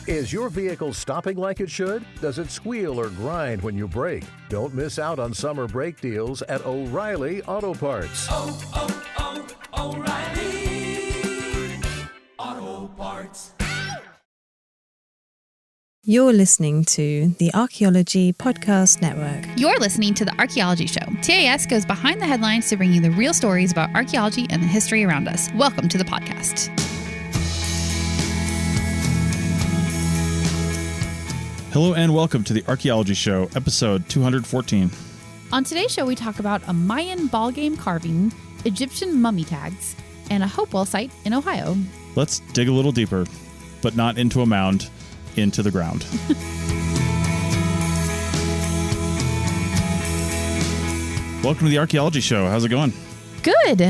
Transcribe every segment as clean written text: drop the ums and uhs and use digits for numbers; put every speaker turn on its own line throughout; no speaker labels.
Is your vehicle stopping like it should? Does it squeal or grind when you brake? Don't miss out on summer brake deals at O'Reilly Auto Parts.
O'Reilly Auto Parts.
You're listening to the Archaeology Podcast Network.
You're listening to the Archaeology Show. TAS goes behind the headlines to bring you the real stories about archaeology and the history around us. Welcome to the podcast.
Hello and welcome to the Archaeology Show, episode 214.
On today's show, we talk about a Mayan ballgame carving, Egyptian mummy tags, and a Hopewell site in Ohio.
Let's dig a little deeper, but not into a mound, into the ground. Welcome to the Archaeology Show. How's it going?
Good.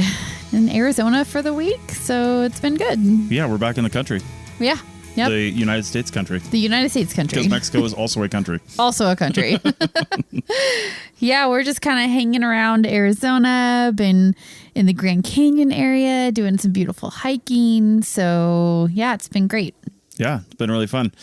In Arizona for the week, so it's been good.
Yeah, we're back in the country.
Yeah. Yep.
The United States country.
The United States country.
Because Mexico is also a country.
Also a country. Yeah, we're just kind of hanging around Arizona, been in the Grand Canyon area, doing some beautiful hiking. So, yeah, it's been great.
Yeah, it's been really fun.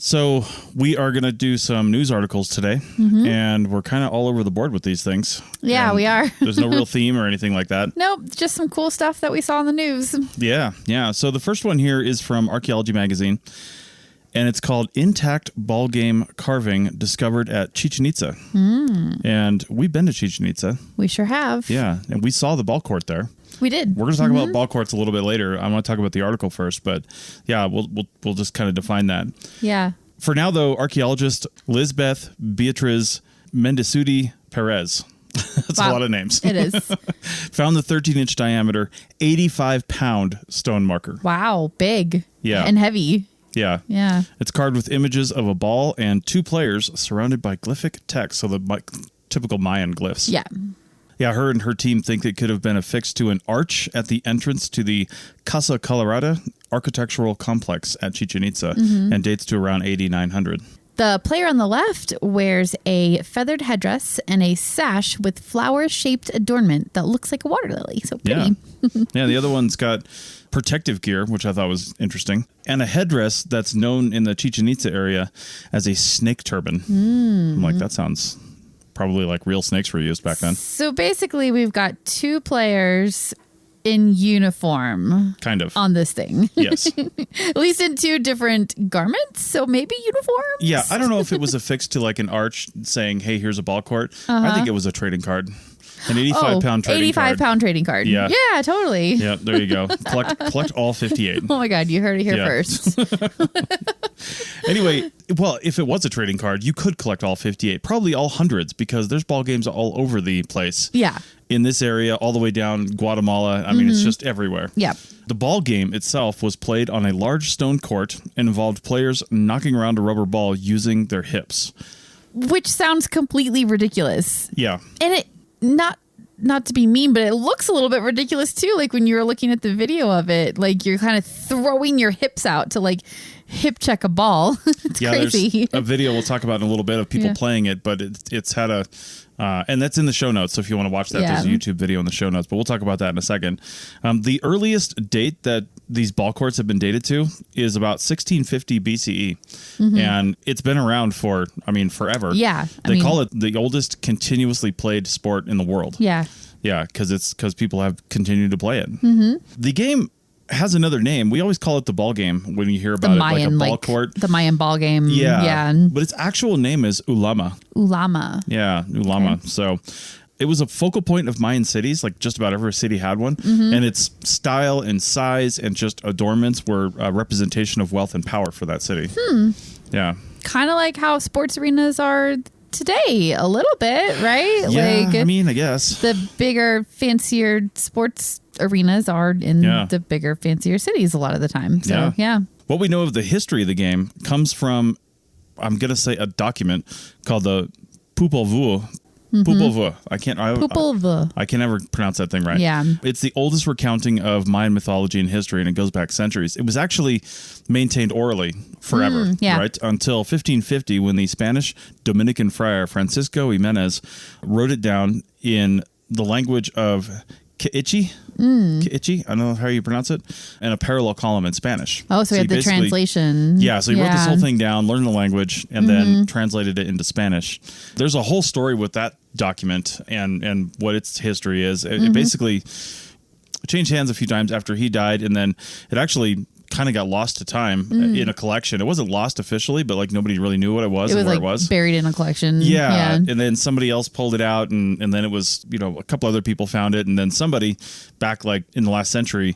So we are going to do some news articles today, and we're kind of all over the board with these things.
Yeah,
and
we are.
There's no real theme or anything like that.
Nope, just some cool stuff that we saw in the news.
Yeah. So the first one here is from Archaeology Magazine, and it's called Intact Ballgame Carving Discovered at Chichen Itza. And we've been to Chichen Itza.
We sure have.
Yeah, and we saw the ball court there.
We did.
We're going to talk about ball courts a little bit later. I want to talk about the article first, but yeah, we'll just kind of define that.
Yeah.
For now, though, archaeologist Lizbeth Beatriz Mendicudi Perez, that's a lot of names.
It is.
Found the 13-inch diameter, 85-pound stone marker.
Wow, big.
Yeah.
And heavy.
Yeah.
Yeah.
It's carved with images of a ball and two players surrounded by glyphic text, so the typical Mayan glyphs.
Yeah.
Yeah, her and her team think it could have been affixed to an arch at the entrance to the Casa Colorada architectural complex at Chichen Itza and dates to around 8900.
The player on the left wears a feathered headdress and a sash with flower-shaped adornment that looks like a water lily. So pretty.
Yeah, the other one's got protective gear, which I thought was interesting, and a headdress that's known in the Chichen Itza area as a snake turban. I'm like, that sounds probably like real snakes were used back then.
So basically, we've got two players in uniform.
Kind of.
On this thing.
Yes.
At least in two different garments, so maybe uniforms?
Yeah, I don't know if it was affixed to like an arch saying, hey, here's a ball court. I think it was a trading card. An 85-pound trading card.
85-pound trading card.
Yeah.
Yeah, totally.
Yeah, there you go. Collect all 58.
Oh my God, you heard it here first.
Anyway, well, if it was a trading card, you could collect all 58, probably all hundreds, because there's ball games all over the place.
Yeah.
In this area, all the way down Guatemala. I mean, it's just everywhere.
Yeah.
The ball game itself was played on a large stone court and involved players knocking around a rubber ball using their hips.
Which sounds completely ridiculous.
Yeah.
And it not to be mean, but it looks a little bit ridiculous too. Like when you were looking at the video of it, like you're kind of throwing your hips out to like hip check a ball. It's crazy.
There's a video we'll talk about in a little bit of people playing it, but it's had a, and that's in the show notes. So if you want to watch that, there's a YouTube video in the show notes, but we'll talk about that in a second. The earliest date that these ball courts have been dated to is about 1650 BCE. And it's been around for, forever.
Yeah.
They call it the oldest continuously played sport in the world.
Yeah.
Yeah, because people have continued to play it. The game has another name. We always call it the ball game when you hear about
Mayan,
it, like a ball court.
The Mayan ball game.
Yeah. But its actual name is Ulama.
Ulama.
Yeah, Ulama.
Okay.
So it was a focal point of Mayan cities, like just about every city had one. And its style and size and just adornments were a representation of wealth and power for that city. Yeah.
Kind of like how sports arenas are today, a little bit, right?
Yeah,
like,
I guess.
The bigger, fancier sports arenas are in the bigger, fancier cities a lot of the time. So, yeah.
What we know of the history of the game comes from, I'm going to say, a document called the Popol Vuh. Popol Vuh. I can never pronounce that thing right.
Yeah.
It's the oldest recounting of Mayan mythology and history, and it goes back centuries. It was actually maintained orally forever, right? Until 1550, when the Spanish Dominican friar Francisco Jimenez wrote it down in the language of Ki'ichi. Ki'ichi, I don't know how you pronounce it, and a parallel column in Spanish.
Oh, so we had the translation.
Yeah, so he wrote this whole thing down, learned the language, and then translated it into Spanish. There's a whole story with that document and what its history is. It basically changed hands a few times after he died, and then it actually kind of got lost to time in a collection. It wasn't lost officially, but like nobody really knew what it was and where it was.
Buried in a collection.
Yeah. And then somebody else pulled it out, and then it was, a couple other people found it, and then somebody back like in the last century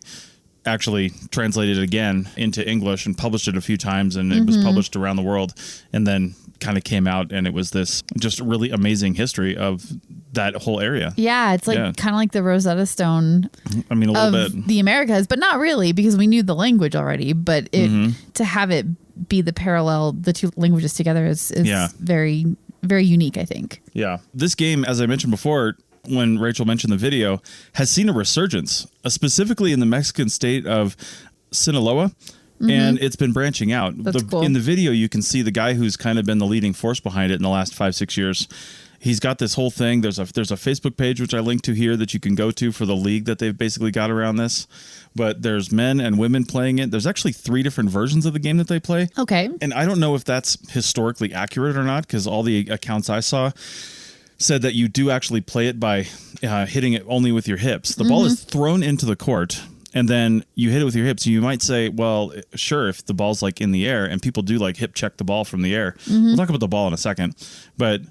actually translated it again into English and published it a few times, and it was published around the world, and then kind of came out, and it was this just really amazing history of that whole area. Yeah,
it's like kind of like the Rosetta Stone.
I mean, a little bit.
The Americas, but not really, because we knew the language already. But to have it be the parallel, the two languages together is very, very unique, I think. Yeah.
This game, as I mentioned before, when Rachel mentioned the video, has seen a resurgence, specifically in the Mexican state of Sinaloa. And it's been branching out.
That's cool.
In the video, you can see the guy who's kind of been the leading force behind it in the last 5-6 years. He's got this whole thing. There's a Facebook page, which I linked to here, that you can go to for the league that they've basically got around this. But there's men and women playing it. There's actually 3 different versions of the game that they play.
Okay.
And I don't know if that's historically accurate or not, because all the accounts I saw said that you do actually play it by hitting it only with your hips. The ball is thrown into the court, and then you hit it with your hips. You might say, well, sure, if the ball's like in the air, and people do like hip check the ball from the air. We'll talk about the ball in a second. But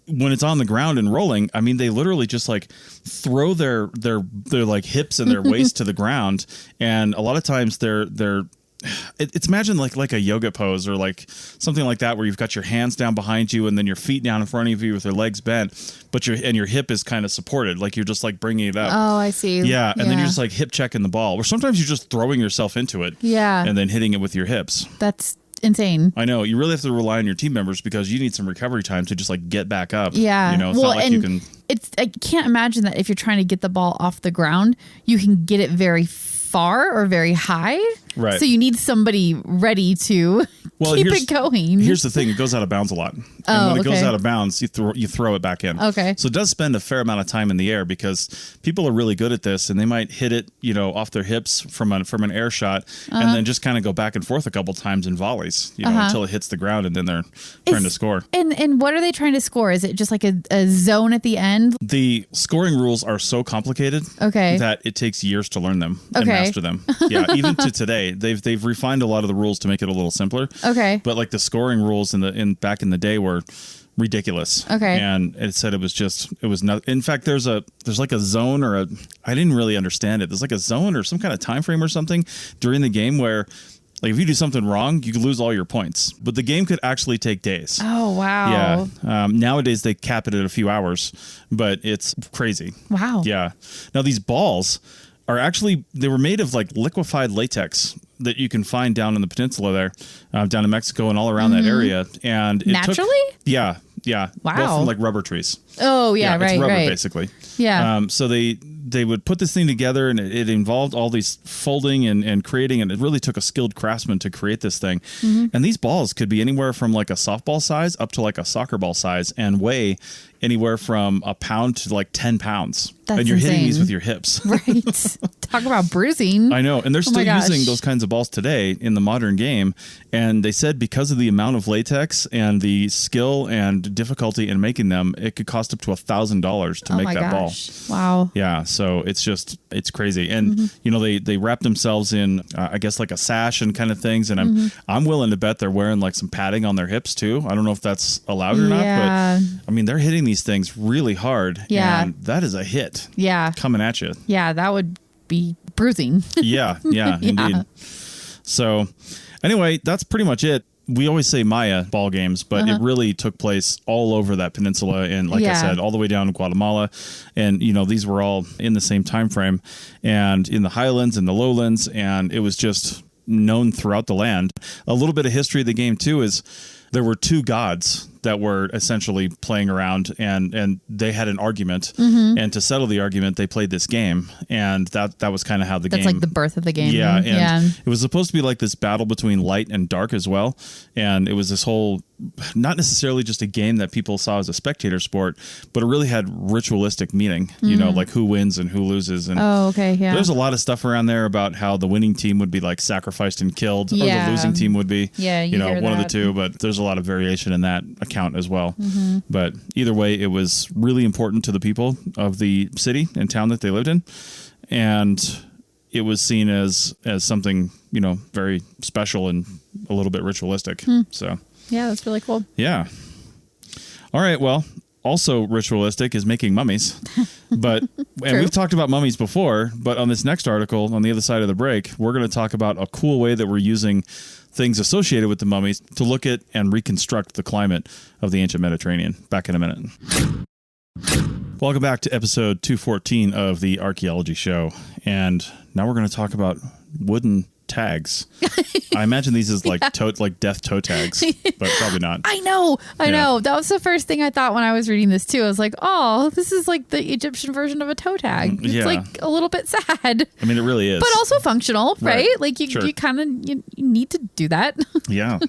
when it's on the ground and rolling, I mean, they literally just like throw their like hips and their waist to the ground. And a lot of times it's imagine like a yoga pose or like something like that, where you've got your hands down behind you and then your feet down in front of you with your legs bent, but your hip is kind of supported, like you're just like bringing it up.
Oh, I see.
Yeah, and then you're just like hip checking the ball, or sometimes you're just throwing yourself into it.
Yeah, and
then hitting it with your hips.
That's insane.
I know. You really have to rely on your team members, because you need some recovery time to just like get back up.
Yeah,
it's not like you can.
I can't imagine that if you're trying to get the ball off the ground, you can get it very far or very high.
Right.
So you need somebody ready to keep it going.
Here's the thing. It goes out of bounds a lot. And when it goes out of bounds, you throw it back in.
Okay.
So it does spend a fair amount of time in the air, because people are really good at this, and they might hit it, off their hips from an air shot, and then just kind of go back and forth a couple times in volleys, until it hits the ground, and then they're trying to score.
And what are they trying to score? Is it just like a zone at the end?
The scoring rules are so complicated that it takes years to learn them and master them. Yeah, even to today, they've refined a lot of the rules to make it a little simpler.
Okay.
But like the scoring rules back in the day were ridiculous.
Okay.
And it said it was not. In fact, there's like a zone I didn't really understand it. There's like a zone or some kind of time frame or something during the game where, like, if you do something wrong, you could lose all your points. But the game could actually take days.
Oh, wow.
Yeah. Nowadays, they cap it at a few hours, but it's crazy.
Wow.
Yeah. Now, these balls they were made of like liquefied latex that you can find down in the peninsula there, down in Mexico and all around that area. And
naturally?
Yeah.
Wow.
Well, from like rubber trees.
Oh, yeah, right,
it's rubber,
right.
basically.
Yeah.
So they would put this thing together, and it involved all these folding and creating, and it really took a skilled craftsman to create this thing. And these balls could be anywhere from like a softball size up to like a soccer ball size, and weigh anywhere from a pound to like 10 pounds.
That's
and you're
insane.
hitting these with your hips.
Right. Talk about bruising.
I know. And they're still using those kinds of balls today in the modern game. And they said because of the amount of latex and the skill and difficulty in making them, it could cost up to $1,000 to make that ball.
Wow.
Yeah. So it's crazy. And, they wrap themselves in, I guess, like a sash and kind of things. And I'm willing to bet they're wearing like some padding on their hips too. I don't know if that's allowed or not, but I mean, they're hitting these things really hard.
Yeah.
And that is a hit.
Yeah.
Coming at you.
Yeah. That would be bruising.
Yeah, indeed. So anyway, that's pretty much it. We always say Maya ball games, but it really took place all over that peninsula, and like I said, all the way down to Guatemala. And these were all in the same time frame, and in the highlands and the lowlands, and it was just known throughout the land. A little bit of history of the game too is there were two gods that were essentially playing around, and they had an argument, and to settle the argument, they played this game, and that was kind of how
That's like the birth of the game.
Yeah, and it was supposed to be like this battle between light and dark as well, and it was this whole, not necessarily just a game that people saw as a spectator sport, but it really had ritualistic meaning, you know, like who wins and who loses. And there's a lot of stuff around there about how the winning team would be like sacrificed and killed, or the losing team would be, you know, one of the two, but there's a lot of variation in that account as well. But either way, it was really important to the people of the city and town that they lived in, and it was seen as something, you know, very special and a little bit ritualistic. So
yeah, that's really cool.
Yeah. All right. Well, also ritualistic is making mummies, but and we've talked about mummies before, but on this next article on the other side of the break, we're going to talk about a cool way that we're using things associated with the mummies to look at and reconstruct the climate of the ancient Mediterranean. Back in a minute. Welcome back to episode 214 of the Archaeology Show. And now we're going to talk about wooden tags. I imagine these as like like death toe tags, but probably not.
I know. That was the first thing I thought when I was reading this too. I was like, oh, this is like the Egyptian version of a toe tag. It's like a little bit sad.
I mean, it really is.
But also functional, right? Like you kind of you need to do that.
Yeah.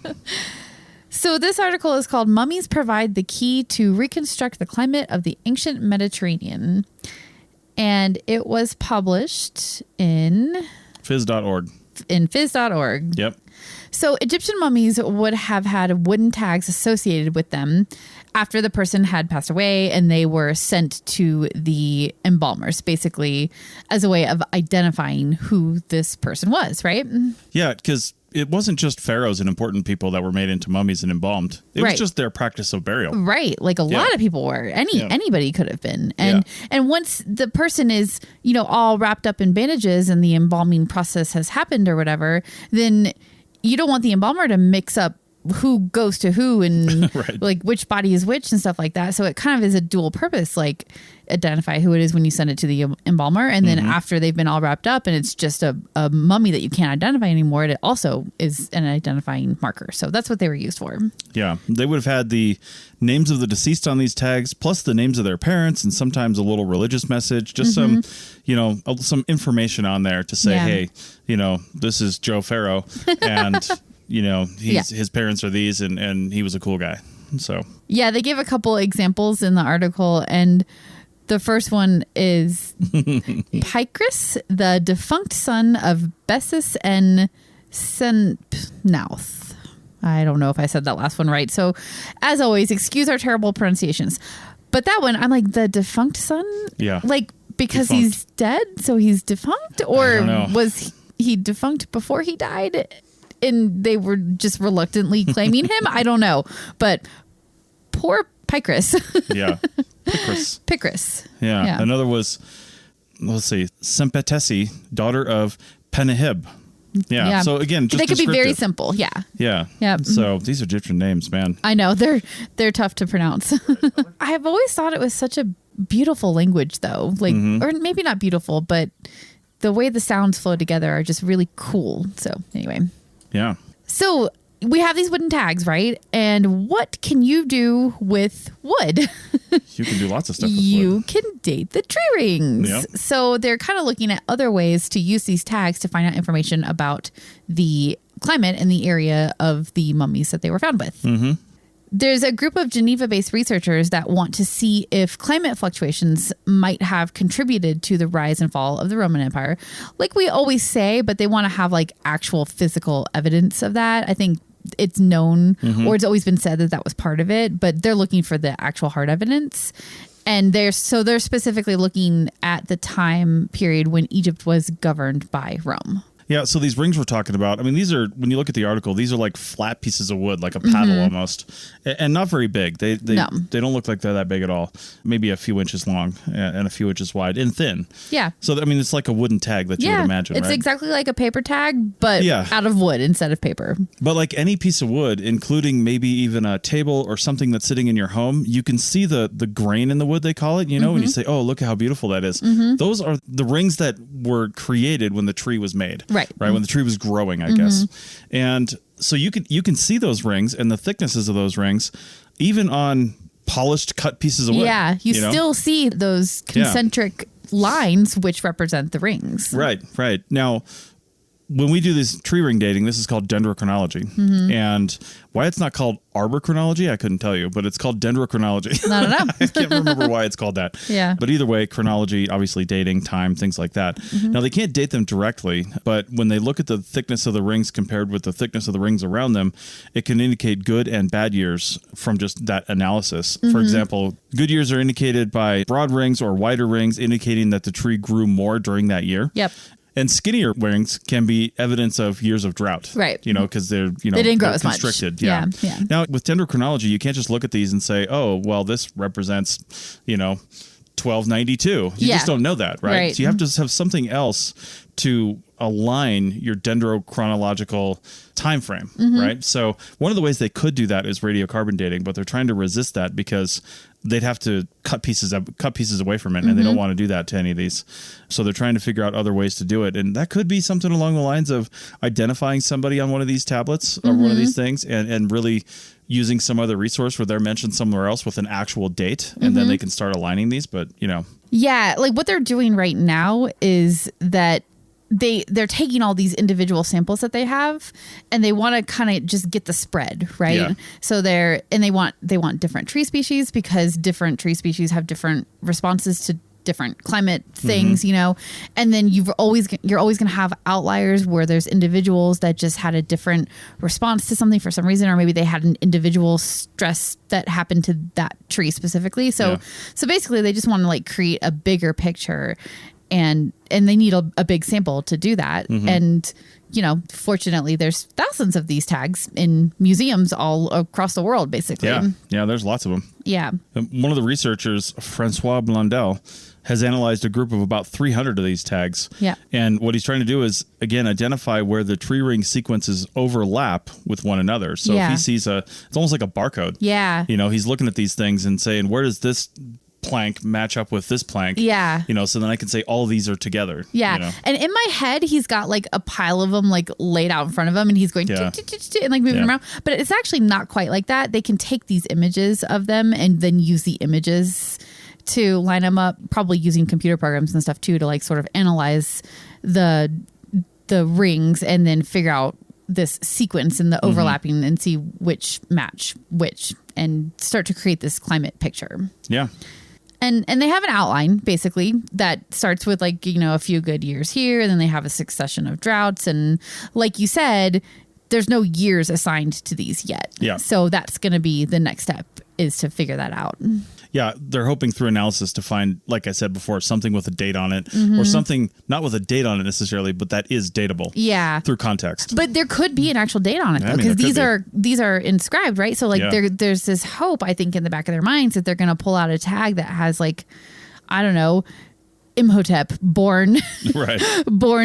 So this article is called Mummies Provide the Key to Reconstruct the Climate of the Ancient Mediterranean. And it was published in
phys.org.
Yep. So Egyptian mummies would have had wooden tags associated with them after the person had passed away, and they were sent to the embalmers, basically as a way of identifying who this person was, right?
Yeah, because it wasn't just pharaohs and important people that were made into mummies and embalmed. It was just their practice of burial. Right. Like a lot of people were. Anybody could have been. And once the person is, you know, all wrapped up in bandages and the embalming process has happened or whatever, then you don't want the embalmer to mix up who goes to who and like which body is which and stuff like that. So it kind of is a dual purpose, like identify who it is when you send it to the embalmer. And then after they've been all wrapped up and it's just a mummy that you can't identify anymore, it also is an identifying marker. So that's what they were used for. Yeah. They would have had the names of the deceased on these tags, plus the names of their parents, and sometimes a little religious message, just some, you know, some information on there to say, hey, you know, this is Joe Farrow and you know, his parents are these, and he was a cool guy. So yeah, they give a couple examples in the article, and the first one is Picrus, the defunct son of Bessus and Senpnauth. I don't know if I said that last one right. So as always, excuse our terrible pronunciations. But that one, I'm like, the defunct son? Yeah. Like, because he's dead, so he's defunct? Or was he defunct before he died? And they were just reluctantly claiming him. I don't know. But poor Picrus. Picrus. Yeah. Another was, let's see, Sempetesi, daughter of Penahib. Yeah. So again, just they could be very simple. Yeah. So these Egyptian names, man. I know. They're tough to pronounce. I have always thought it was such a beautiful language, though. Like, or maybe not beautiful, but the way the sounds flow together are just really cool. So anyway. Yeah. So we have these wooden tags, right? And what can you do with wood? You can do lots of stuff with wood. You can date the tree rings. Yep. So they're kind of looking at other ways to use these tags to find out information about the climate and the area of the mummies that they were found with. There's a group of Geneva-based researchers that want to see if climate fluctuations might have contributed to the rise and fall of the Roman Empire. Like we always say, but they want to have like actual physical evidence of that. I think it's known or it's always been said that was part of it, but they're looking for the actual hard evidence. And they're specifically looking at the time period when Egypt was governed by Rome. Yeah, so these rings we're talking about, I mean, these are, when you look at the article, these are like flat pieces of wood, like a paddle almost, and not very big. They don't look like they're that big at all. Maybe a few inches long and a few inches wide and thin. Yeah. So, I mean, it's like a wooden tag that you would imagine, right? It's exactly like a paper tag, but out of wood instead of paper. But like any piece of wood, including maybe even a table or something that's sitting in your home, you can see the grain in the wood, they call it, you know, and you say, oh, look how beautiful that is. Those are the rings that were created when the tree was made. Right. When the tree was growing, I guess. And So you can see those rings and the thicknesses of those rings, even on polished cut pieces of wood.
Yeah, you
know?
still see those concentric lines which represent the rings.
Right. Now, when we do this tree ring dating, this is called dendrochronology.
Mm-hmm.
And why it's not called arborchronology, I couldn't tell you, but it's called dendrochronology.
I don't know.
I can't remember why it's called that.
Yeah.
But either way, chronology, obviously dating, time, things like that.
Mm-hmm.
Now, they can't date them directly, but when they look at the thickness of the rings compared with the thickness of the rings around them, it can indicate good and bad years from just that analysis.
Mm-hmm.
For example, good years are indicated by broad rings or wider rings, indicating that the tree grew more during that year.
Yep.
And skinnier rings can be evidence of years of drought.
Right.
Because they're,
they didn't grow as much.
Constricted. Yeah. Now, with dendrochronology, you can't just look at these and say, oh, well, this represents, 1292. You just don't know that, right? So you have to have something else to align your dendrochronological time frame, right? So one of the ways they could do that is radiocarbon dating, but they're trying to resist that because they'd have to cut pieces away from it, and they don't want to do that to any of these. So they're trying to figure out other ways to do it, and that could be something along the lines of identifying somebody on one of these tablets or one of these things, and really using some other resource where they're mentioned somewhere else with an actual date, and then they can start aligning these. But
Yeah, like what they're doing right now is that they're taking all these individual samples that they have, and they want to kind of just get the spread, right?
Yeah.
So they want different tree species, because different tree species have different responses to different climate things, and then you're always going to have outliers where there's individuals that just had a different response to something for some reason, or maybe they had an individual stress that happened to that tree specifically. So basically they just want to create a bigger picture, and they need a big sample to do that. And fortunately there's thousands of these tags in museums all across the world, basically.
Yeah, there's lots of them.
Yeah.
One of the researchers, Francois Blondel, has analyzed a group of about 300 of these tags.
Yeah.
And what he's trying to do is, again, identify where the tree ring sequences overlap with one another. So if he sees it's almost like a barcode.
Yeah.
He's looking at these things and saying, where does this plank match up with this plank?
Yeah.
So then I can say all these are together.
Yeah. And in my head, he's got a pile of them laid out in front of him, and he's going and moving them around. But it's actually not quite like that. They can take these images of them and then use the images to line them up, probably using computer programs and stuff too, to sort of analyze the rings and then figure out this sequence and the overlapping and see which match which, and start to create this climate picture.
Yeah.
And they have an outline, basically, that starts with a few good years here, and then they have a succession of droughts. And like you said, there's no years assigned to these yet.
Yeah.
So that's going to be the next step, is to figure that out.
Yeah, they're hoping through analysis to find, like I said before, something with a date on it, or something not with a date on it necessarily, but that is dateable.
Yeah,
through context.
But there could be an actual date on it, though, because these are inscribed, right? So there's this hope, I think, in the back of their minds that they're going to pull out a tag that has I don't know, Imhotep, born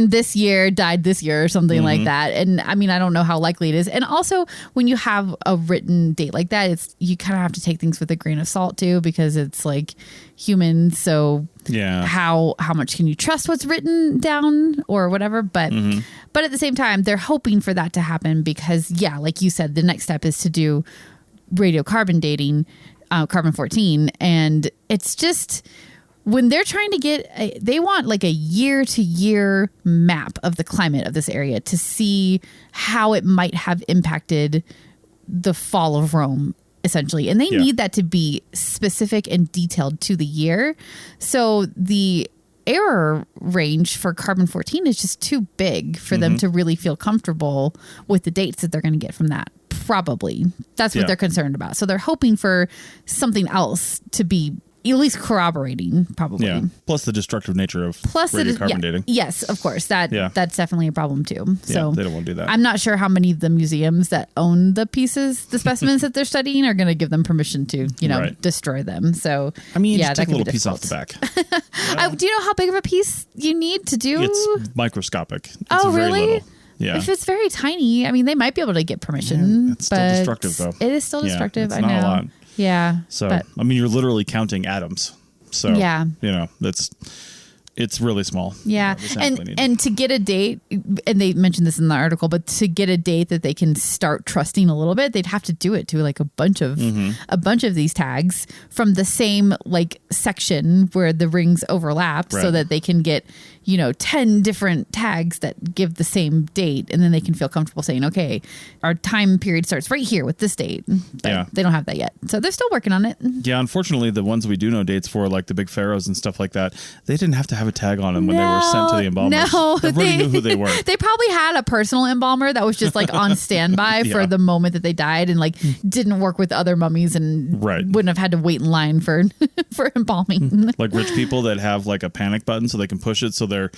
this year, died this year, or something like that. And I mean, I don't know how likely it is. And also, when you have a written date like that, you kind of have to take things with a grain of salt too, because it's humans. So how much can you trust what's written down or whatever? But at the same time, they're hoping for that to happen, because like you said, the next step is to do radiocarbon dating, carbon-14, and it's just, when they're trying to they want a year-to-year map of the climate of this area to see how it might have impacted the fall of Rome, essentially. And they need that to be specific and detailed to the year. So the error range for carbon-14 is just too big for them to really feel comfortable with the dates that they're going to get from that. Probably. That's what they're concerned about. So they're hoping for something else to be at least corroborating, probably.
Yeah. Plus the destructive nature of radiocarbon dating.
Yes, of course. That's definitely a problem too. So
they don't want to do that.
I'm not sure how many of the museums that own the specimens that they're studying are going to give them permission to, destroy them. So
I mean, just take a little piece off the back.
Do you know how big of a piece you need to do?
It's microscopic. It's
very really?
Little. Yeah.
If it's very tiny, I mean, they might be able to get permission.
It's still destructive, though.
It is still destructive.
It's
I
not
know.
a lot.
Yeah.
So, I mean, you're literally counting atoms. So, that's it's really small.
Yeah. And to get a date, and they mentioned this in the article, but to get a date that they can start trusting a little bit, they'd have to do it to like a bunch of these tags from the same like section where the rings overlap, so that they can get, 10 different tags that give the same date, and then they can feel comfortable saying, okay, our time period starts right here with this date. But they don't have that yet. So they're still working on it.
Yeah, unfortunately, the ones we do know dates for, like the big pharaohs and stuff like that, they didn't have to have a tag on them when they were sent to the embalmers.
No,
everybody knew who they were.
They probably had a personal embalmer that was just like on standby for the moment that they died, and like didn't work with other mummies and wouldn't have had to wait in line for embalming.
Like rich people that have like a panic button so they can push it so their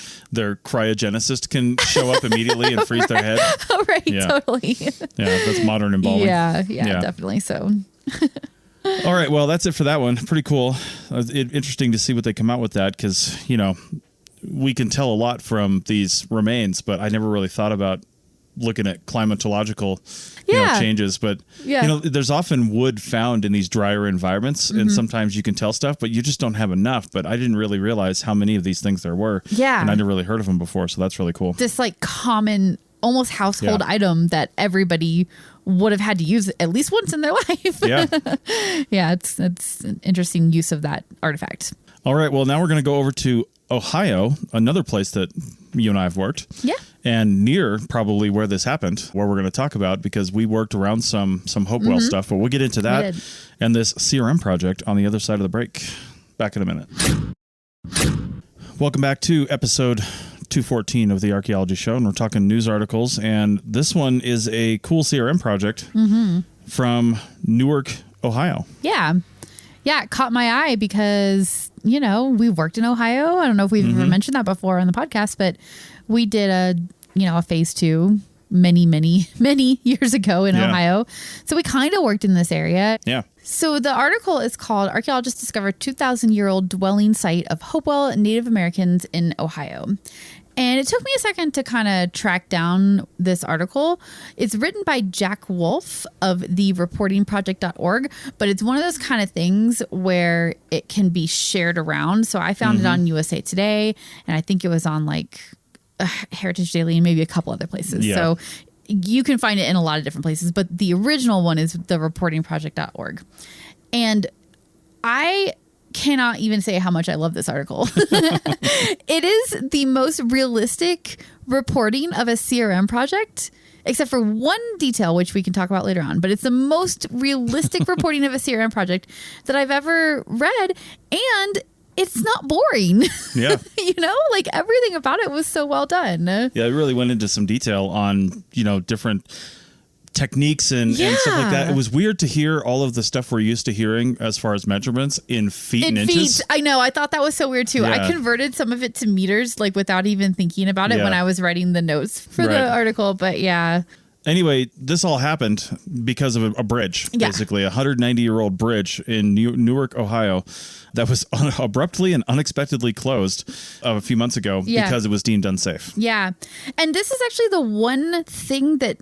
cryogenicist can show up immediately and freeze their head.
Oh, right, totally.
Yeah, that's modern embalming.
Yeah, definitely so.
All right, well, that's it for that one. Pretty cool. Interesting to see what they come out with that, because, we can tell a lot from these remains, but I never really thought about looking at climatological changes. But, there's often wood found in these drier environments, and sometimes you can tell stuff, but you just don't have enough. But I didn't really realize how many of these things there were.
Yeah.
And I never really heard of them before, so that's really cool.
This like common, almost household item that everybody would have had to use at least once in their life.
Yeah.
Yeah, it's an interesting use of that artifact.
All right, well, now we're going to go over to Ohio, another place that you and I have worked.
Yeah.
And near probably where this happened, where we're going to talk about, because we worked around some Hopewell stuff, but we'll get into that and this CRM project on the other side of the break. Back in a minute. Welcome back to episode 214 of the Archaeology Show, and we're talking news articles, and this one is a cool CRM project from Newark, Ohio.
Yeah. Yeah, it caught my eye because, we worked in Ohio. I don't know if we've ever mentioned that before on the podcast, but we did a phase 2 many years ago in Ohio. So we kind of worked in this area.
Yeah.
So the article is called Archaeologists Discover 2,000-Year-Old Dwelling Site of Hopewell Native Americans in Ohio. And it took me a second to kind of track down this article. It's written by Jack Wolf of the reportingproject.org, but it's one of those kind of things where it can be shared around. So I found it on USA Today, and I think it was on like Heritage Daily and maybe a couple other places.
Yeah.
So you can find it in a lot of different places, but the original one is the reportingproject.org. And I cannot even say how much I love this article. It is the most realistic reporting of a CRM project, except for one detail, which we can talk about later on. But it's the most realistic reporting of a CRM project that I've ever read. And it's not boring.
Yeah.
Like everything about it was so well done.
Yeah, it really went into some detail on, different techniques and stuff like that. It was weird to hear all of the stuff we're used to hearing as far as measurements in feet and inches.
I know. I thought that was so weird too. Yeah. I converted some of it to meters, like without even thinking about it when I was writing the notes for the article. But yeah.
Anyway, this all happened because of a bridge, basically a 190-year-old bridge in Newark, Ohio, that was abruptly and unexpectedly closed a few months ago because it was deemed unsafe. Yeah.
And this is actually the one thing that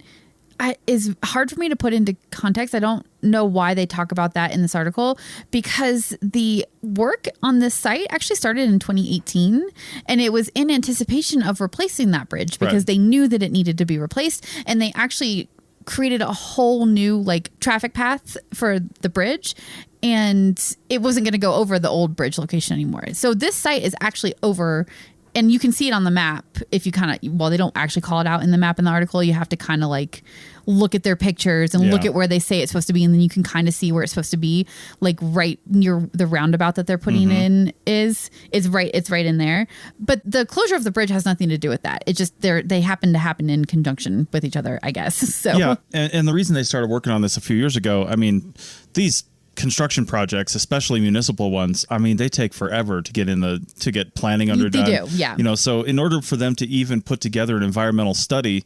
is hard for me to put into context. I don't know why they talk about that in this article, because the work on this site actually started in 2018, and it was in anticipation of replacing that bridge because they knew that it needed to be replaced, and they actually created a whole new like traffic path for the bridge, and it wasn't going to go over the old bridge location anymore. So this site is actually over. And you can see it on the map if you kind of, they don't actually call it out in the map in the article. You have to kind of like look at their pictures and look at where they say it's supposed to be. And then you can kind of see where it's supposed to be, like right near the roundabout that they're putting in it's right in there. But the closure of the bridge has nothing to do with that. It just, they happen to happen in conjunction with each other, I guess. So
yeah. And the reason they started working on this a few years ago, I mean, these construction projects, especially municipal ones, I mean, they take forever to get planning underdone.
They do, yeah.
So in order for them to even put together an environmental study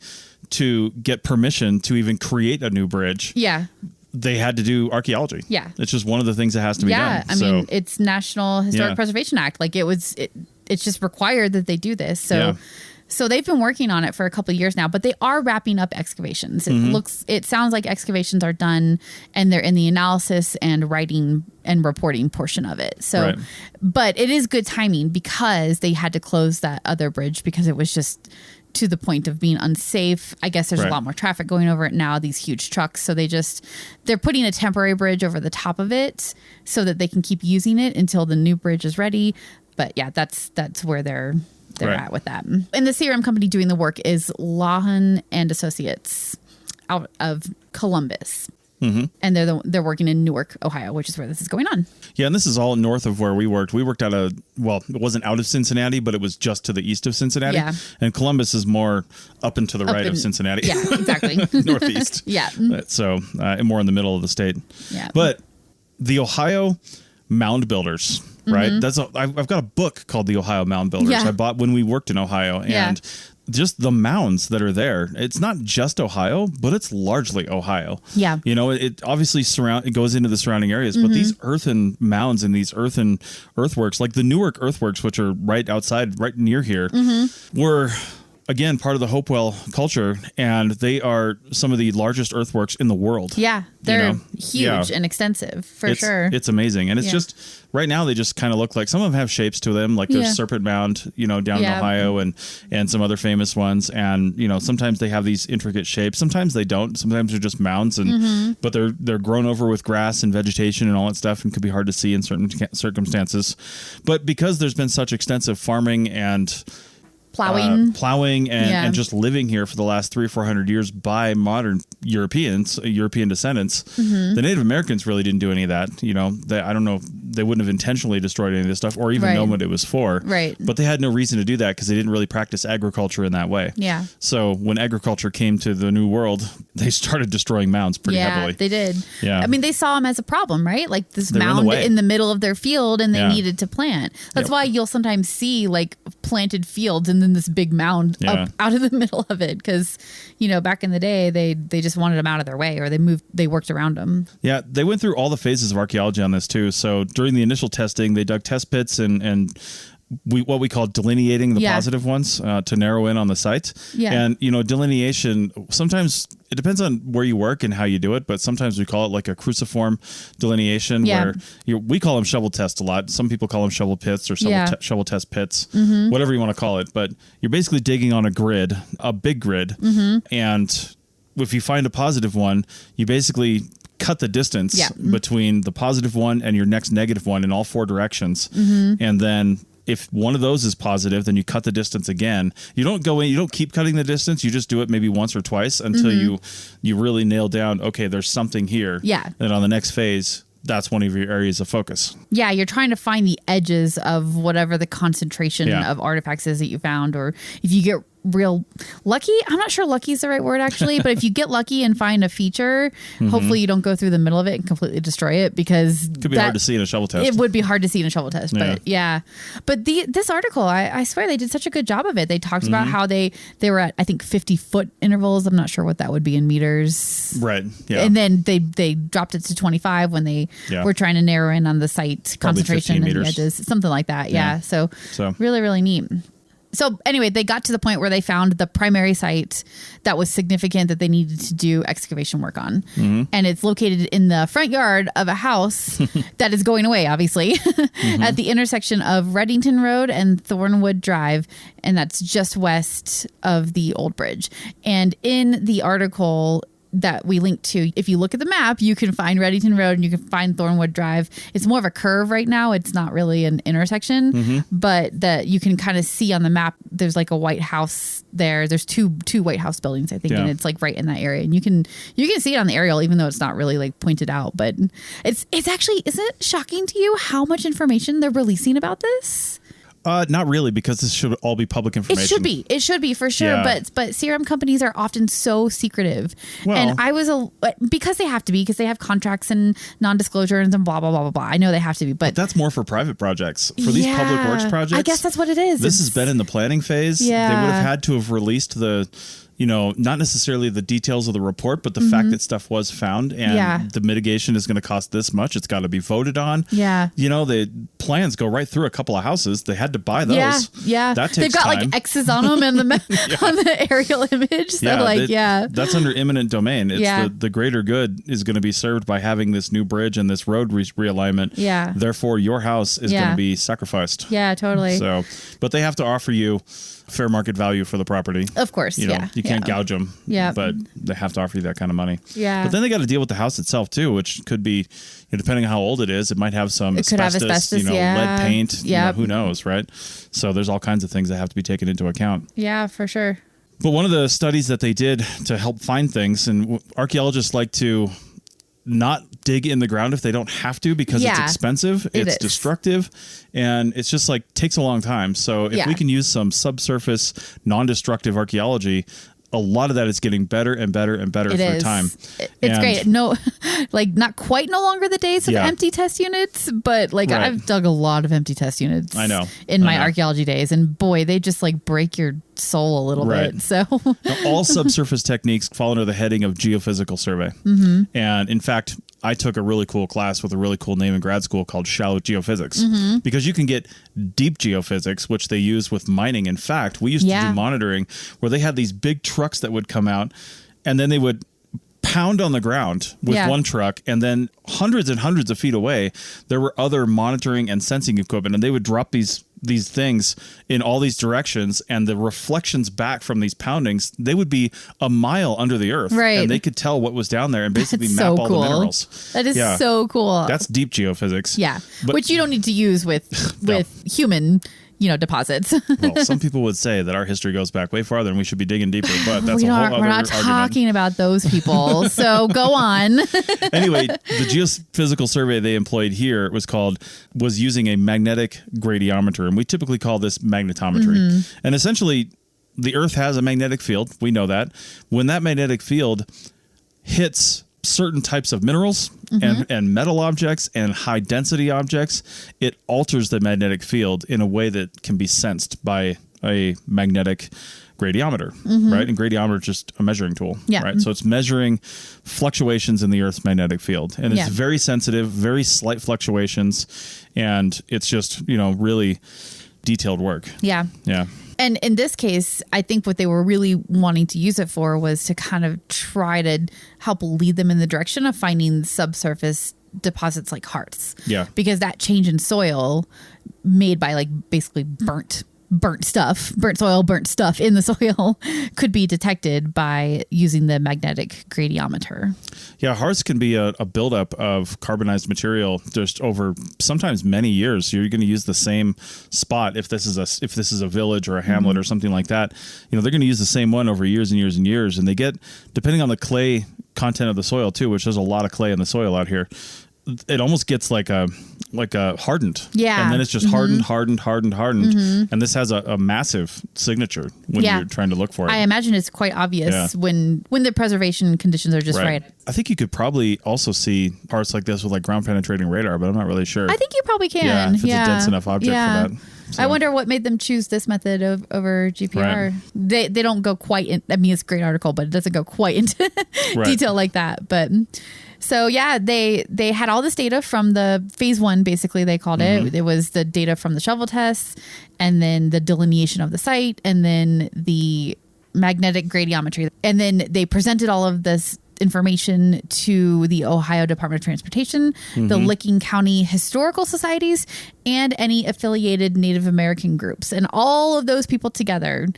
to get permission to even create a new bridge, they had to do archaeology. Yeah. It's just one of the things that has to be done.
Yeah, I mean, it's National Historic Preservation Act. Like it's just required that they do this. So So they've been working on it for a couple of years now, but they are wrapping up excavations. It sounds like excavations are done and they're in the analysis and writing and reporting portion of it. So, but it is good timing because they had to close that other bridge because it was just to the point of being unsafe. I guess there's a lot more traffic going over it now, these huge trucks. So they're putting a temporary bridge over the top of it so that they can keep using it until the new bridge is ready. But yeah, that's where they're at with that. And the CRM company doing the work is Lahan and Associates out of Columbus. And they're working in Newark, Ohio, which is where this is going on.
Yeah, and this is all north of where we worked. We worked it wasn't out of Cincinnati, but it was just to the east of Cincinnati. Yeah. And Columbus is more up and to the right of Cincinnati.
Yeah, exactly.
Northeast.
Yeah.
So more in the middle of the state. Yeah. But the Ohio mound builders, right? I've got a book called The Ohio Mound Builders. I bought when we worked in Ohio. And just the mounds that are there. It's not just Ohio, but it's largely Ohio. Yeah. You know, it obviously it goes into the surrounding areas, but these earthen mounds and these earthen earthworks, like the Newark earthworks, which are right outside, right near here, were again part of the Hopewell culture, and they are some of the largest earthworks in the world.
Yeah, they're huge and extensive for sure.
It's amazing, and it's just right now they just kind of look like some of them have shapes to them, like there's Serpent Mound, down in Ohio, and some other famous ones, and sometimes they have these intricate shapes, sometimes they don't, sometimes they're just mounds, and but they're grown over with grass and vegetation and all that stuff, and could be hard to see in certain circumstances, but because there's been such extensive farming and plowing and just living here for the last 300 or 400 years by modern European descendants. The Native Americans really didn't do any of that. I don't know, they wouldn't have intentionally destroyed any of this stuff or even known what it was for. Right. But they had no reason to do that because they didn't really practice agriculture in that way. Yeah. So when agriculture came to the New World, they started destroying mounds pretty heavily. Yeah,
they did. Yeah. I mean, they saw them as a problem, right? Like this mound in the middle of their field, and they needed to plant. That's why you'll sometimes see like planted fields and then this big mound up out of the middle of it, because back in the day they just wanted them out of their way, or they worked around them. Yeah,
they went through all the phases of archaeology on this too. So during the initial testing, they dug test pits and what we call delineating the positive ones to narrow in on the site. Yeah. And, delineation, sometimes it depends on where you work and how you do it, but sometimes we call it like a cruciform delineation where we call them shovel test a lot. Some people call them shovel pits or shovel test pits, whatever you want to call it. But you're basically digging on a big grid. And if you find a positive one, you basically cut the distance between the positive one and your next negative one in all four directions. And then if one of those is positive, then you cut the distance again. You don't go in, you don't keep cutting the distance. You just do it maybe once or twice until you really nail down, okay, there's something here. Yeah. And on the next phase, that's one of your areas of focus.
Yeah, you're trying to find the edges of whatever the concentration of artifacts is that you found, or if you get real lucky. I'm not sure lucky is the right word actually, but if you get lucky and find a feature, hopefully you don't go through the middle of it and completely destroy it, because
it could be hard to see in a shovel test.
It would be hard to see in a shovel test, but But this article, I swear they did such a good job of it. They talked about how they were at, I think, 50-foot intervals. I'm not sure what that would be in meters.
Right. Yeah.
And then they dropped it to 25 when they were trying to narrow in on the site concentration and the edges, something like that. Yeah. So really, really neat. So anyway, they got to the point where they found the primary site that was significant that they needed to do excavation work on. And it's located in the front yard of a house that is going away, obviously, at the intersection of Reddington Road and Thornwood Drive. And that's just west of the old bridge. And in the article that we linked to, if you look at the map, you can find Reddington Road and you can find Thornwood Drive. It's more of a curve right now. It's not really an intersection, but that you can kind of see on the map. There's like a White House there. There's two White House buildings, I think, and it's like right in that area. And you can see it on the aerial, even though it's not really like pointed out. But it's actually, is it shocking to you how much information they're releasing about this?
Not really, because this should all be public information.
It should be for sure. Yeah. But CRM companies are often so secretive. Well, and I was because they have to be, because they have contracts and non-disclosures and blah, blah, blah, blah, blah. I know they have to be, but
that's more for private projects. For these public works projects,
I guess that's what it is.
This has been in the planning phase. Yeah. They would have had to have released the not necessarily the details of the report, but the fact that stuff was found and the mitigation is going to cost this much. It's got to be voted on.
Yeah.
The plans go right through a couple of houses. They had to buy those.
Yeah.
That takes
They've got
time.
like X's on them on the aerial image. So
that's under eminent domain. It's the greater good is going to be served by having this new bridge and this road realignment.
Yeah.
Therefore, your house is going to be sacrificed.
Yeah, totally.
So, but they have to offer you fair market value for the property.
Of course,
you can't gouge them.
Yeah,
but they have to offer you that kind of money.
Yeah,
but then they got to deal with the house itself too, which could be, depending on how old it is, it might have some asbestos, lead paint. Yeah, who knows, right? So there's all kinds of things that have to be taken into account.
Yeah, for sure.
But one of the studies that they did to help find things, and archaeologists like to not dig in the ground if they don't have to because it's expensive, it's destructive, and it's just takes a long time. So if we can use some subsurface non-destructive archaeology, a lot of that is getting better and better and better through time.
It's great. No, not quite no longer the days of empty test units, but I've dug a lot of empty test units.
I know
in my archaeology days, and boy, they just break your soul a little bit. So
now, all subsurface techniques fall under the heading of geophysical survey. And in fact, I took a really cool class with a really cool name in grad school called shallow geophysics, because you can get deep geophysics, which they use with mining. In fact, we used to do monitoring where they had these big trucks that would come out and then they would pound on the ground with one truck, and then hundreds and hundreds of feet away, there were other monitoring and sensing equipment, and they would drop these things in all these directions, and the reflections back from these poundings, they would be a mile under the earth, and they could tell what was down there and basically map all the minerals.
That is so cool.
That's deep geophysics.
Yeah, but, which you don't need to use with human deposits.
Well, some people would say that our history goes back way farther and we should be digging deeper, but that's a whole other argument.
We're not talking about those people, so go on.
Anyway, the geophysical survey they employed here was using a magnetic gradiometer, and we typically call this magnetometry. And essentially, the Earth has a magnetic field. We know that. When that magnetic field hits certain types of minerals and metal objects and high density objects, it alters the magnetic field in a way that can be sensed by a magnetic gradiometer, right? And gradiometer is just a measuring tool, right? So it's measuring fluctuations in the Earth's magnetic field, and it's very sensitive, very slight fluctuations, and it's just, really detailed work. Yeah.
And in this case, I think what they were really wanting to use it for was to kind of try to help lead them in the direction of finding subsurface deposits like hearths.
Yeah.
Because that change in soil made by basically burnt soil, burnt stuff in the soil could be detected by using the magnetic gradiometer.
Yeah, hearths can be a buildup of carbonized material just over sometimes many years. You're going to use the same spot if this is a village or a hamlet or something like that. They're going to use the same one over years and years and years, and they get, depending on the clay content of the soil too, which there's a lot of clay in the soil out here, it almost gets like a hardened.
Yeah.
And then it's just hardened. And this has a massive signature when you're trying to look for it.
I imagine it's quite obvious when the preservation conditions are just right.
I think you could probably also see parts like this with ground penetrating radar, but I'm not really sure.
I think you probably can.
Yeah, if it's a dense enough object for that. So.
I wonder what made them choose this method over GPR. Right. They don't go quite in. I mean, it's a great article, but it doesn't go quite into detail like that. But so they had all this data from the phase 1, basically they called it. It was the data from the shovel tests, and then the delineation of the site, and then the magnetic gradiometry. And then they presented all of this information to the Ohio Department of Transportation, the Licking County Historical Societies, and any affiliated Native American groups. And all of those people together,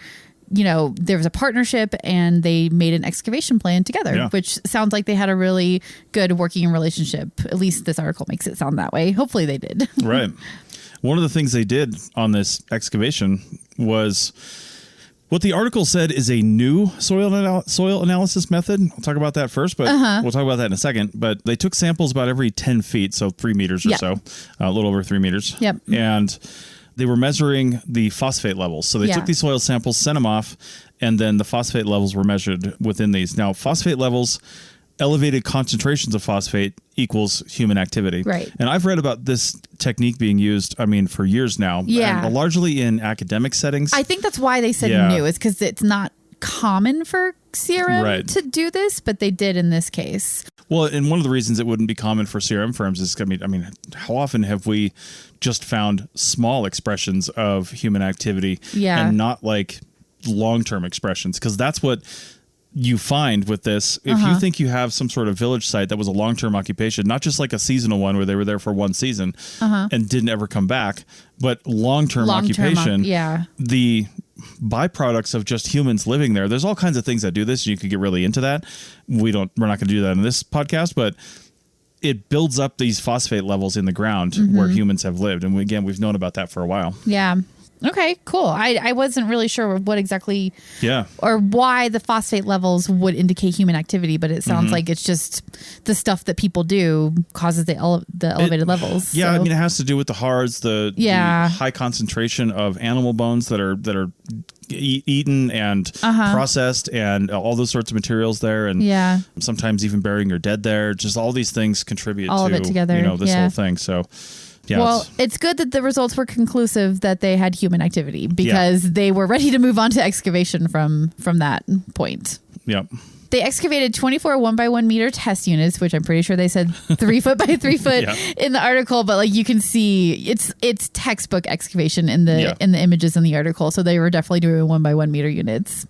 there was a partnership, and they made an excavation plan together, which sounds like they had a really good working relationship. At least this article makes it sound that way. Hopefully they did.
Right. One of the things they did on this excavation was what the article said is a new soil analysis method. I'll talk about that first, but we'll talk about that in a second. But they took samples about every 10 feet, so 3 meters or so, a little over 3 meters.
Yep.
And they were measuring the phosphate levels. So they took these soil samples, sent them off, and then the phosphate levels were measured within these. Now, phosphate levels, elevated concentrations of phosphate equals human activity.
Right.
And I've read about this technique being used, for years now.
Yeah.
And largely in academic settings.
I think that's why they said new, is because it's not common for CRM to do this, but they did in this case.
Well, and one of the reasons it wouldn't be common for CRM firms is, I mean, how often have we just found small expressions of human activity and not like long-term expressions? Because that's what you find with this. If you think you have some sort of village site that was a long-term occupation, not just like a seasonal one where they were there for one season and didn't ever come back, but long-term occupation, the byproducts of just humans living there. There's all kinds of things that do this. You could get really into that. We're not going to do that in this podcast, but it builds up these phosphate levels in the ground where humans have lived. And we've known about that for a while.
Yeah. Okay, cool. I wasn't really sure what exactly or why the phosphate levels would indicate human activity, but it sounds like it's just the stuff that people do causes the elevated levels.
Yeah, so. I mean, it has to do with the hards, the high concentration of animal bones that are eaten and processed and all those sorts of materials there, and sometimes even burying your dead there. Just all these things contribute
all
to
of it together.
This whole thing. So yeah,
well, it's good that the results were conclusive that they had human activity, because they were ready to move on to excavation from that point.
Yep.
They excavated 24 1x1 meter test units, which I'm pretty sure they said 3 foot by 3 foot in the article, but like you can see it's textbook excavation in the images in the article. So they were definitely doing 1x1 meter units.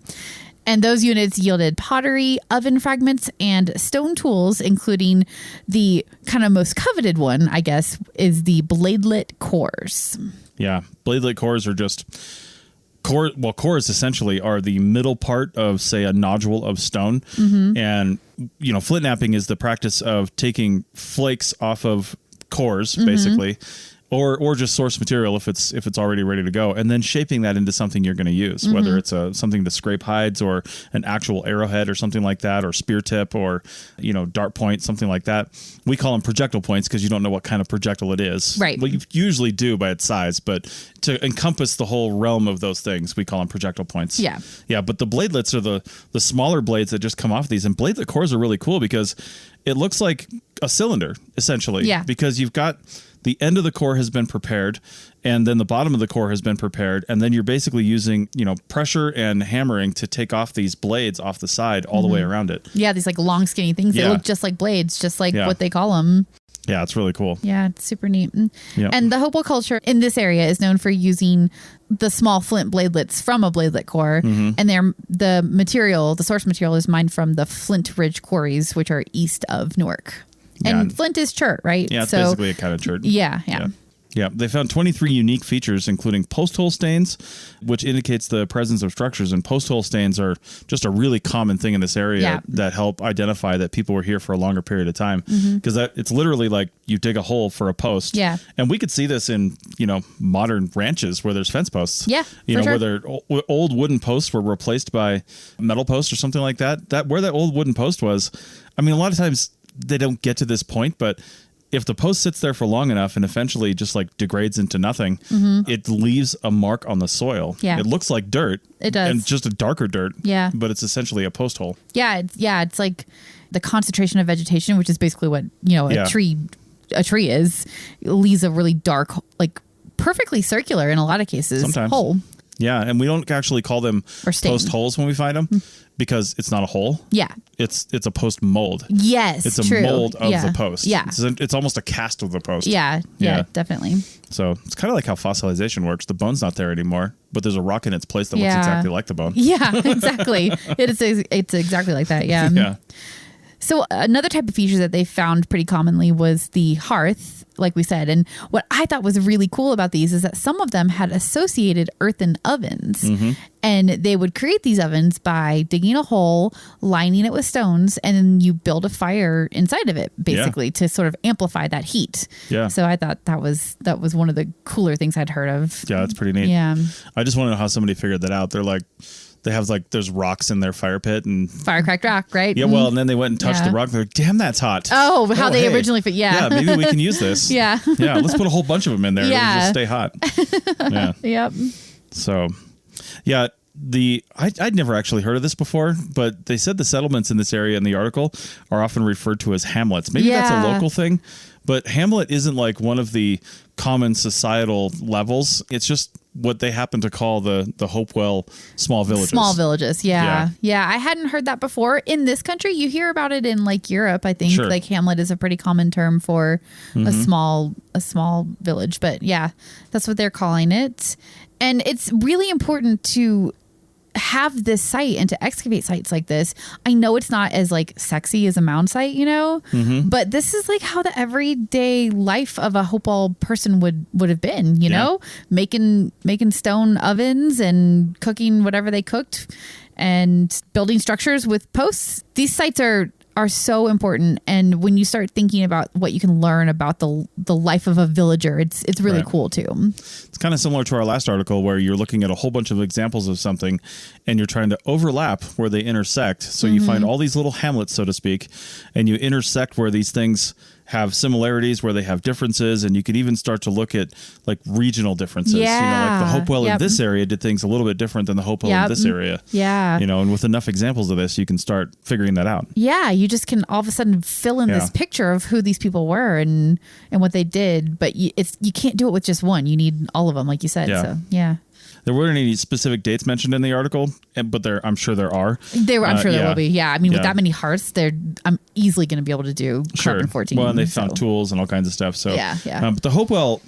And those units yielded pottery, oven fragments, and stone tools, including the kind of most coveted one, I guess, is the bladelet cores. Yeah,
bladelet cores are just core. Well, cores essentially are the middle part of, say, a nodule of stone. And, flint knapping is the practice of taking flakes off of cores, basically. Or just source material if it's already ready to go, and then shaping that into something you're going to use, whether it's something to scrape hides or an actual arrowhead or something like that, or spear tip or dart point, something like that. We call them projectile points because you don't know what kind of projectile it is.
Right.
Well, you usually do by its size, but to encompass the whole realm of those things, we call them projectile points.
Yeah.
Yeah, but the bladelets are the smaller blades that just come off these, and bladelet cores are really cool because it looks like a cylinder essentially.
Yeah.
Because you've got the end of the core has been prepared, and then the bottom of the core has been prepared, and then you're basically using, pressure and hammering to take off these blades off the side all the way around it.
Yeah, these like long skinny things. They look just like blades, just like what they call them.
Yeah, it's really cool.
Yeah, it's super neat.
Yep.
And the Hopewell culture in this area is known for using the small flint bladelets from a bladelet core, and the source material is mined from the Flint Ridge quarries, which are east of Newark. And flint is chert, right?
Yeah, it's basically a kind of chert.
Yeah.
Yeah, they found 23 unique features, including post hole stains, which indicates the presence of structures. And post hole stains are just a really common thing in this area that help identify that people were here for a longer period of time. Because it's literally like you dig a hole for a post.
Yeah.
And we could see this in, modern ranches where there's fence posts.
Yeah,
where their old wooden posts were replaced by metal posts or something like that. Where that old wooden post was, I mean, a lot of times they don't get to this point, but if the post sits there for long enough and eventually just like degrades into nothing, it leaves a mark on the soil. Yeah. It looks like dirt.
It does.
And just a darker dirt.
Yeah.
But it's essentially a post hole.
Yeah. It's like the concentration of vegetation, which is basically what, a tree is, it leaves a really dark, like perfectly circular in a lot of cases,
sometimes
hole.
Yeah. And we don't actually call them post holes when we find them. Because it's not a hole.
Yeah.
It's a post mold.
Yes,
it's a mold of the post.
Yeah.
It's almost a cast of the post.
Yeah, definitely.
So it's kind of like how fossilization works. The bone's not there anymore, but there's a rock in its place that looks exactly like the bone.
Yeah, exactly. It's exactly like that. Yeah.
Yeah.
So another type of feature that they found pretty commonly was the hearth, like we said. And what I thought was really cool about these is that some of them had associated earthen ovens. And they would create these ovens by digging a hole, lining it with stones, and then you build a fire inside of it, basically, to sort of amplify that heat.
Yeah.
So I thought that was one of the cooler things I'd heard of.
Yeah, that's pretty neat.
Yeah.
I just want to know how somebody figured that out. They're like, they have like, there's rocks in their fire pit and
fire cracked rock, right?
Yeah. Well, and then they went and touched the rock. They're like, damn, that's hot.
Oh, how they originally fit. Yeah.
Yeah. Maybe we can use this.
Yeah.
Let's put a whole bunch of them in there.
Yeah.
It'll just stay hot. Yeah.
Yep.
So, yeah. I'd never actually heard of this before, but they said the settlements in this area in the article are often referred to as hamlets. Maybe that's a local thing, but hamlet isn't like one of the common societal levels. It's just what they happen to call the Hopewell small villages.
Small villages, yeah. I hadn't heard that before. In this country, you hear about it in like Europe. I think like hamlet is a pretty common term for a small village. But yeah, that's what they're calling it. And it's really important to have this site and to excavate sites like this. I know it's not as like sexy as a mound site, but this is like how the everyday life of a Hopewell person would have been, you know, making stone ovens and cooking whatever they cooked and building structures with posts. These sites are so important, and when you start thinking about what you can learn about the life of a villager, it's really cool too.
It's kind of similar to our last article where you're looking at a whole bunch of examples of something and you're trying to overlap where they intersect. So you find all these little hamlets, so to speak, and you intersect where these things have similarities, where they have differences, and you can even start to look at like regional differences. Like the Hopewell in this area did things a little bit different than the Hopewell in this area. And with enough examples of this, you can start figuring that out. You just can all of a sudden fill in this picture of who these people were and what they did, but you can't do it with just one. You need all of them, like you said. There weren't any specific dates mentioned in the article, but I'm sure there are.
I'm sure there will be. Yeah. I mean, with that many hearths, I'm easily going to be able to do carbon 14.
Well, and they found tools and all kinds of stuff. So but the Hopewell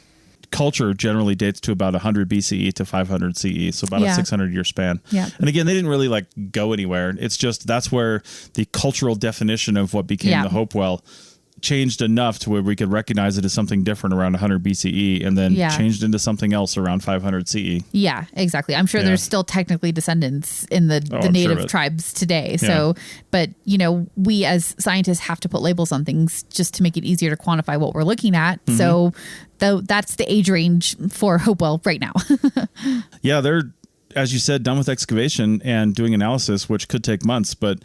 culture generally dates to about 100 BCE to 500 CE, so about a 600-year span. And again, they didn't really like go anywhere. It's just that's where the cultural definition of what became the Hopewell changed enough to where we could recognize it as something different around 100 BCE and then changed into something else around 500 CE.
Yeah, exactly. I'm sure there's still technically descendants in the native tribes today. So, but we as scientists have to put labels on things just to make it easier to quantify what we're looking at. So that's the age range for Hopewell right now.
They're, as you said, done with excavation and doing analysis, which could take months, but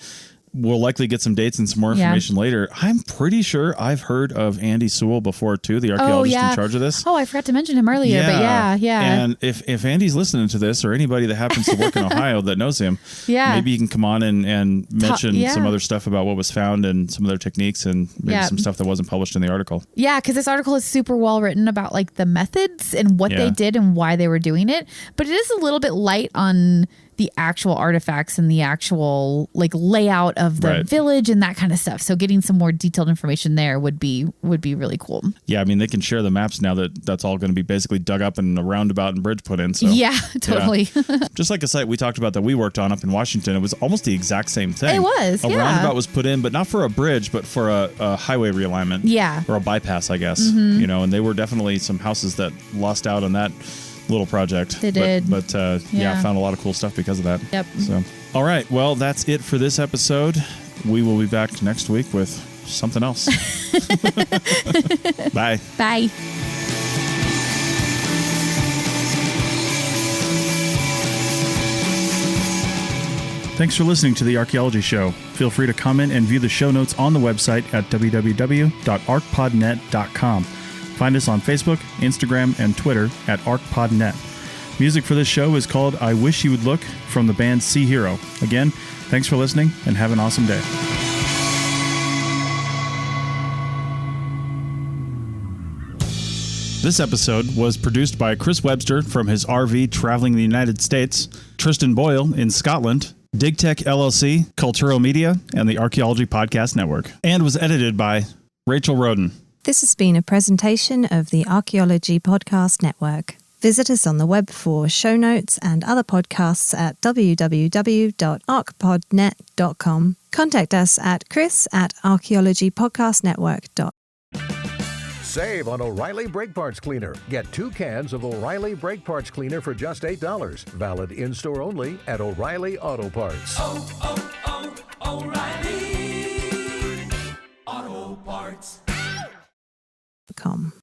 we'll likely get some dates and some more information later. I'm pretty sure I've heard of Andy Sewell before too, the archaeologist in charge of this.
Oh, I forgot to mention him earlier, but
And if Andy's listening to this, or anybody that happens to work in Ohio that knows him, maybe you can come on and mention some other stuff about what was found and some of their techniques and maybe some stuff that wasn't published in the article. Yeah,
because this article is super well written about like the methods and what they did and why they were doing it. But it is a little bit light on the actual artifacts and the actual like layout of the village and that kind of stuff. So getting some more detailed information there would be really cool.
Yeah, I mean, they can share the maps now that's all going to be basically dug up and a roundabout and bridge put in. So
yeah, totally.
Just like a site we talked about that we worked on up in Washington, it was almost the exact same thing.
It was,
a roundabout was put in, but not for a bridge, but for a highway realignment.
Yeah.
Or a bypass, I guess. And they were definitely some houses that lost out on that little project.
They did.
But found a lot of cool stuff because of that.
Yep.
So, all right. Well, that's it for this episode. We will be back next week with something else. Bye.
Bye.
Thanks for listening to The Archaeology Show. Feel free to comment and view the show notes on the website at www.arcpodnet.com. Find us on Facebook, Instagram, and Twitter at ArcPodNet. Music for this show is called I Wish You Would Look from the band Sea Hero. Again, thanks for listening and have an awesome day. This episode was produced by Chris Webster from his RV traveling the United States, Tristan Boyle in Scotland, DigTech LLC, Culturo Media, and the Archaeology Podcast Network, and was edited by Rachel Roden.
This has been a presentation of the Archaeology Podcast Network. Visit us on the web for show notes and other podcasts at www.arcpodnet.com. Contact us at chris@archaeologypodcastnetwork.com.
Save on O'Reilly Brake Parts Cleaner. Get 2 cans of O'Reilly Brake Parts Cleaner for just $8. Valid in-store only at O'Reilly Auto Parts.
O'Reilly Auto Parts.